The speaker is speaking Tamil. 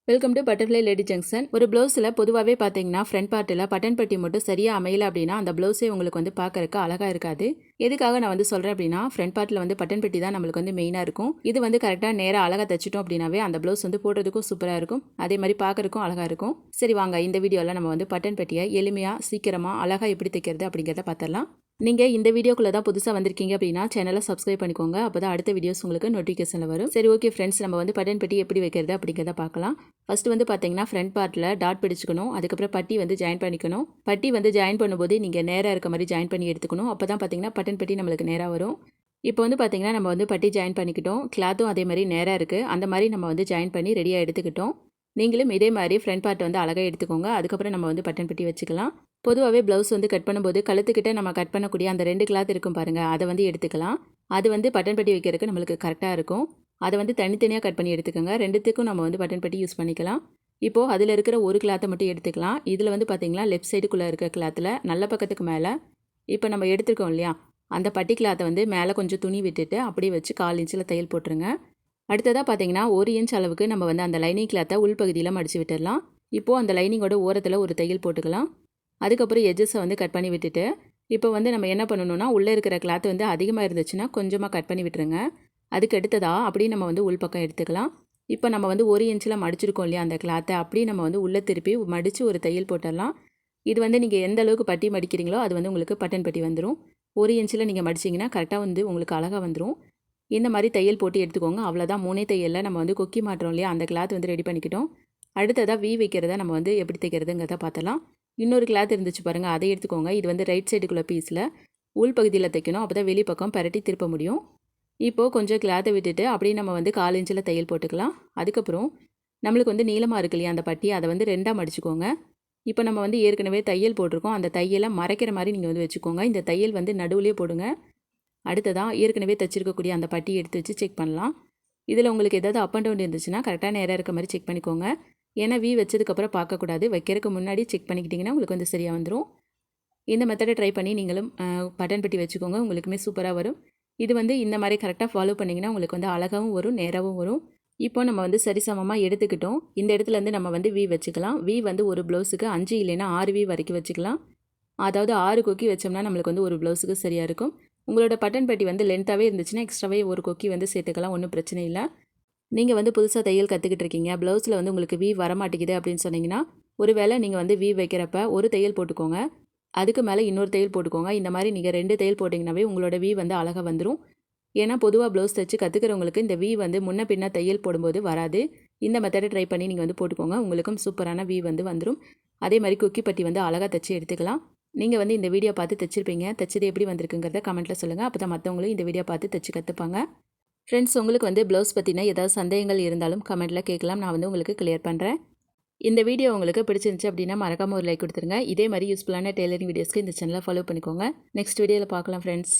Welcome to butterfly lady junction. ஒரு ப்ளவுஸில் பொதுவாகவே பார்த்தீங்கன்னா ஃப்ரண்ட் பார்ட்டில் பட்டன் பட்டி மட்டும் சரியாக அமையல அப்படின்னா அந்த ப்ளவுஸே உங்களுக்கு வந்து பார்க்கறக்கு அழகாக இருக்காது. எதுக்காக நான் வந்து சொல்கிறேன் அப்படின்னா ஃப்ரண்ட் பார்ட்டில் வந்து பட்டன் பட்டி தான் நம்மளுக்கு வந்து மெயினாக இருக்கும். இது வந்து கரெக்டாக நேராக அழகாக தைச்சிட்டோம் அப்படின்னாவே அந்த ப்ளவுஸ் வந்து போடுறதுக்கும் சூப்பராக இருக்கும், அதே மாதிரி பார்க்கறதுக்கும் அழகாக இருக்கும். சரி வாங்க, இந்த வீடியோவில் நம்ம வந்து பட்டன் பட்டியை எளிமையாக சீக்கிரமாக அழகாக எப்படி தைக்கிறது அப்படிங்கிறத பார்த்துடலாம். நீங்கள் இந்த வீடியோக்குள்ளே தான் புதுசாக வந்திருக்கீங்க அப்படின்னா சேனலை சப்ஸ்கிரைப் பண்ணிக்கோங்க, அப்போ தான் அடுத்த வீடியோஸ் உங்களுக்கு நோட்டிஃபிகேஷனில் வரும். சரி ஓகே ஃப்ரெண்ட்ஸ், நம்ம வந்து பட்டன் பட்டி எப்படி வைக்கிறது அப்படிங்கிறத பார்க்கலாம். ஃபர்ஸ்ட் வந்து பார்த்தீங்கன்னா ஃப்ரண்ட் பார்ட்டில் டாட் பிடிச்சிக்கணும், அதுக்கப்புறம் பட்டி வந்து ஜாயின் பண்ணிக்கணும். பட்டி வந்து ஜாயின் பண்ணும்போது நீங்கள் நேராக இருக்க மாதிரி ஜாயின் பண்ணி எடுத்துக்கணும், அப்போ தான் பார்த்தீங்கன்னா பட்டன் பட்டி நம்மளுக்கு நேராக வரும். இப்போ வந்து பார்த்தீங்கன்னா நம்ம வந்து பட்டி ஜாயின் பண்ணிக்கிட்டோம், கிளாத்தும் அதே மாதிரி நேராக இருக்குது, அந்த மாதிரி நம்ம வந்து ஜாயின் பண்ணி ரெடியாக எடுத்துக்கிட்டோம். நீங்களும் இதே மாதிரி ஃப்ரண்ட் பார்ட் வந்து அழகாக எடுத்துக்கோங்க, அதுக்கப்புறம் நம்ம வந்து பட்டன் பட்டி வச்சுக்கலாம். பொதுவாகவே ப்ளவுஸ் வந்து கட் பண்ணும்போது கழுத்துக்கிட்ட நம்ம கட் பண்ணக்கூடிய அந்த 2 கிளாத் இருக்கும் பாருங்கள், அதை வந்து எடுத்துக்கலாம். அது வந்து பட்டன் பட்டி வைக்கிறதுக்கு நம்மளுக்கு கரெக்டாக இருக்கும். அதை வந்து தனித்தனியாக கட் பண்ணி எடுத்துக்கோங்க, ரெண்டுத்துக்கும் நம்ம வந்து பட்டன் பட்டி யூஸ் பண்ணிக்கலாம். இப்போது அதில் இருக்கிற ஒரு கிளாத்தை மட்டும் எடுத்துக்கலாம். இதில் வந்து பார்த்திங்கன்னா லெஃப்ட் சைடுக்குள்ளே இருக்க கிளாத்தில் நல்ல பக்கத்துக்கு மேலே இப்போ நம்ம எடுத்துருக்கோம் இல்லையா, அந்த பட்டி கிளாத்தை வந்து மேலே கொஞ்சம் துணி விட்டுட்டு அப்படியே வச்சு 1/4 இன்ச்சில் தையல் போட்டுருங்க. அடுத்ததாக பார்த்தீங்கன்னா 1 இன்ச் அளவுக்கு நம்ம வந்து அந்த லைனிங் கிளாத்தை உள்பகுதியில் மடித்து விட்டுடலாம். இப்போது அந்த லைனிங்கோட ஓரத்தில் ஒரு தையல் போட்டுக்கலாம். அதுக்கப்புறம் எஜ்ஜஸை வந்து கட் பண்ணி விட்டுட்டு இப்போ வந்து நம்ம என்ன பண்ணணும்னா உள்ளே இருக்கிற கிளாத் வந்து அதிகமாக இருந்துச்சுன்னா கொஞ்சமாக கட் பண்ணி விட்டுருங்க. அதுக்கு அடுத்ததாக அப்படியே நம்ம வந்து உள் பக்கம் எடுத்துக்கலாம். இப்போ நம்ம வந்து 1 இன்ச்சில் மடிச்சிருக்கோம் இல்லையா, அந்த கிளாத்தை அப்படியே நம்ம வந்து உள்ளே திருப்பி மடித்து ஒரு தையல் போட்டுடலாம். இது வந்து நீங்கள் எந்த அளவுக்கு பட்டி மடிக்கிறீங்களோ அது வந்து உங்களுக்கு பட்டன் பட்டி வந்துடும். 1 இன்ச்சில் நீங்கள் மடிச்சிங்கன்னா கரெக்டாக வந்து உங்களுக்கு அழகாக வந்துடும். இந்த மாதிரி தையல் போட்டு எடுத்துக்கோங்க. அவ்வளோதான், 3 தையலில் நம்ம வந்து கொக்கி மாட்டுறோம் இல்லையா, அந்த கிளாத் வந்து ரெடி பண்ணிக்கிட்டோம். அடுத்ததாக வி வைக்கிறத நம்ம வந்து எப்படி தைக்கிறதுங்கிறத பார்த்தலாம். இன்னொரு கிளாத் இருந்துச்சு பாருங்கள், அதை எடுத்துக்கோங்க. இது வந்து ரைட் சைடுக்குள்ளே பீஸில் உள் பகுதியில் தைக்கணும், அப்போ தான் வெளிப்பக்கம் பரட்டி திருப்ப முடியும். இப்போது கொஞ்சம் கிளாத்தை விட்டுட்டு அப்படியே நம்ம வந்து 1/4 இன்ச்சில் தையல் போட்டுக்கலாம். அதுக்கப்புறம் நம்மளுக்கு வந்து நீளமாக இருக்கு இல்லையா அந்த பட்டி, அதை வந்து 2ஆக மடிச்சுக்கோங்க. இப்போ நம்ம வந்து ஏற்கனவே தையல் போட்டிருக்கோம், அந்த தையலை மறைக்கிற மாதிரி நீங்கள் வந்து வச்சுக்கோங்க. இந்த தையல் வந்து நடுவுலேயே போடுங்க. அடுத்ததாக ஏற்கனவே தைச்சிருக்கக்கூடிய அந்த பட்டியை எடுத்து வச்சு செக் பண்ணலாம். இதில் உங்களுக்கு ஏதாவது அப் அண்ட் டவுன் இருந்துச்சுன்னா கரெக்டாக நேராக இருக்க மாதிரி செக் பண்ணிக்கோங்க. ஏன்னா வி வச்சதுக்கப்புறம் பார்க்கக்கூடாது, வைக்கிறதுக்கு முன்னாடி செக் பண்ணிக்கிட்டிங்கன்னா உங்களுக்கு வந்து சரியாக வந்துடும். இந்த மெத்தடை ட்ரை பண்ணி நீங்களும் பட்டன் பட்டி வச்சுக்கோங்க, உங்களுக்குமே சூப்பராக வரும். இது வந்து இந்த மாதிரி கரெக்டாக ஃபாலோ பண்ணிங்கன்னா உங்களுக்கு வந்து அழகாகவும் வரும், நேராகவும் வரும். இப்போ நம்ம வந்து சரிசமமாக எடுத்துக்கிட்டோம். இந்த இடத்துலேருந்து நம்ம வந்து வி வச்சுக்கலாம். வி வந்து ஒரு ப்ளவுஸுக்கு 5 இல்லைன்னா 6 வி வரைக்கும் வச்சுக்கலாம். அதாவது 6 கொக்கி வச்சோம்னா நம்மளுக்கு வந்து ஒரு ப்ளவுஸுக்கு சரியாக இருக்கும். உங்களோட பட்டன் பட்டி வந்து லென்த்தாகவே இருந்துச்சுன்னா எக்ஸ்ட்ராவே ஒரு கொக்கி வந்து சேர்த்துக்கலாம், ஒன்றும் பிரச்சனை இல்லை. நீங்கள் வந்து புதுசாக தையல் கற்றுக்கிட்டு இருக்கீங்க, ப்ளவுஸில் வந்து உங்களுக்கு வி வரமாட்டேங்குது அப்படின்னு சொன்னீங்கன்னா ஒரு வேளை நீங்கள் வந்து வி வைக்கிறப்ப ஒரு தையல் போட்டுக்கோங்க, அதுக்கு மேலே இன்னொரு தையல் போட்டுக்கோங்க. இந்த மாதிரி நீங்கள் 2 தையல் போட்டிங்கனாவே உங்களோட வி வந்து அழகாக வந்துடும். ஏன்னா பொதுவாக ப்ளவுஸ் தைச்சு கற்றுக்கிறவங்களுக்கு இந்த வி வந்து முன்ன பின்ன தையல் போடும்போது வராது. இந்த மெத்தடை ட்ரை பண்ணி நீங்கள் வந்து போட்டுக்கோங்க, உங்களுக்கும் சூப்பரான வி வந்து வந்துடும். அதே மாதிரி கொக்கி பட்டி வந்து அழகாக தைச்சி எடுத்துக்கலாம். நீங்கள் வந்து இந்த வீடியோ பார்த்து தைச்சிருப்பீங்க, தைச்சது எப்படி வந்திருக்குங்கிறத கமெண்ட்டில் சொல்லுங்கள், அப்போ தான் மற்றவங்களும் இந்த வீடியோ பார்த்து தைச்சி கற்றுப்பாங்க. ஃப்ரெண்ட்ஸ், உங்களுக்கு வந்து ப்ளவுஸ் பற்றின ஏதாவது சந்தேகங்கள் இருந்தாலும் கமெண்ட்டில் கேட்கலாம், நான் வந்து உங்களுக்கு கிளியர் பண்ணுறேன். இந்த வீடியோ உங்களுக்கு பிடிச்சிருந்துச்சு அப்படின்னா மறக்காமல் ஒரு லைக் கொடுத்துருங்க. இதே மாதிரி யூஸ்ஃபுல்லான டெய்லரிங் வீடியோஸ்க்கு இந்த சேனலை ஃபாலோ பண்ணிக்கோங்க. நெக்ஸ்ட் வீடியோவில் பார்க்கலாம் ஃப்ரெண்ட்ஸ்.